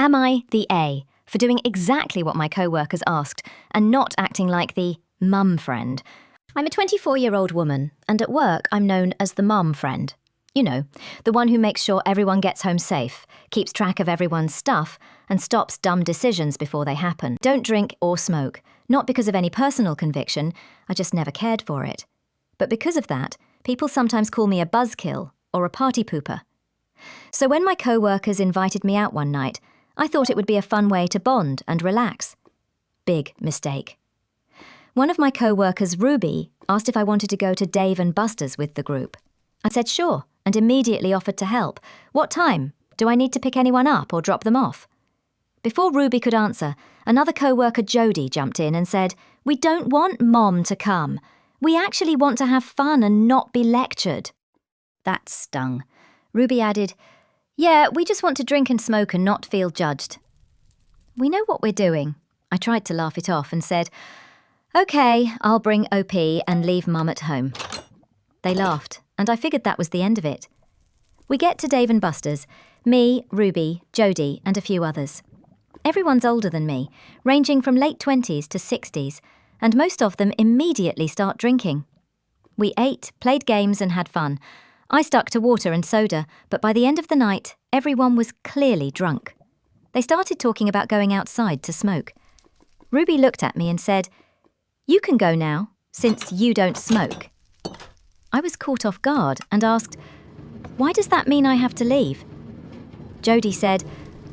Am I the A for doing exactly what my co-workers asked and not acting like the mum friend? I'm a 24-year-old woman, and at work I'm known as the mum friend. You know, the one who makes sure everyone gets home safe, keeps track of everyone's stuff, and stops dumb decisions before they happen. Don't drink or smoke, not because of any personal conviction, I just never cared for it. But because of that, people sometimes call me a buzzkill or a party pooper. So when my co-workers invited me out one night, I thought it would be a fun way to bond and relax. Big mistake. One of my co-workers, Ruby, asked if I wanted to go to Dave & Buster's with the group. I said sure, and immediately offered to help. What time? Do I need to pick anyone up or drop them off? Before Ruby could answer, another co-worker, Jodie, jumped in and said, "We don't want Mom to come. We actually want to have fun and not be lectured." That stung. Ruby added, "Yeah, we just want to drink and smoke and not feel judged." "We know what we're doing." I tried to laugh it off and said, "OK, I'll bring OP and leave Mum at home." They laughed, and I figured that was the end of it. We get to Dave & Buster's, me, Ruby, Jodie, and a few others. Everyone's older than me, ranging from late 20s to 60s, and most of them immediately start drinking. We ate, played games and had fun. I stuck to water and soda, but by the end of the night, everyone was clearly drunk. They started talking about going outside to smoke. Ruby looked at me and said, "You can go now, since you don't smoke." I was caught off guard and asked, "Why does that mean I have to leave?" Jodie said,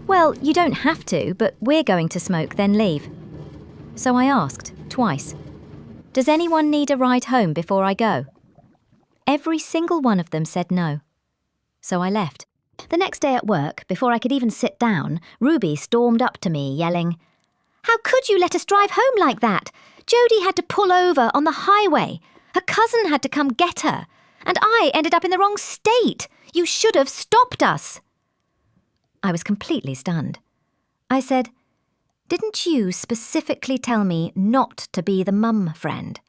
"Well, you don't have to, but we're going to smoke, then leave." So I asked, twice, "Does anyone need a ride home before I go?" Every single one of them said no. So I left. The next day at work, before I could even sit down, Ruby stormed up to me, yelling, "How could you let us drive home like that? Jodie had to pull over on the highway. Her cousin had to come get her. And I ended up in the wrong state. You should have stopped us." I was completely stunned. I said, "Didn't you specifically tell me not to be the mum friend?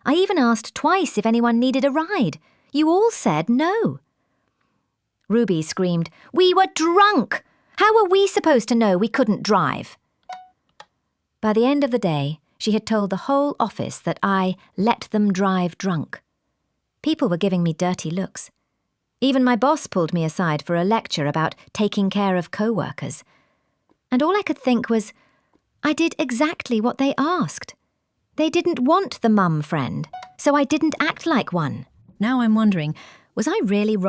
I even asked twice if anyone needed a ride. You all said no." Ruby screamed, "We were drunk! How were we supposed to know we couldn't drive?" By the end of the day, she had told the whole office that I let them drive drunk. People were giving me dirty looks. Even my boss pulled me aside for a lecture about taking care of co-workers. And all I could think was, I did exactly what they asked. They didn't want the mum friend, so I didn't act like one. Now I'm wondering, was I really wrong?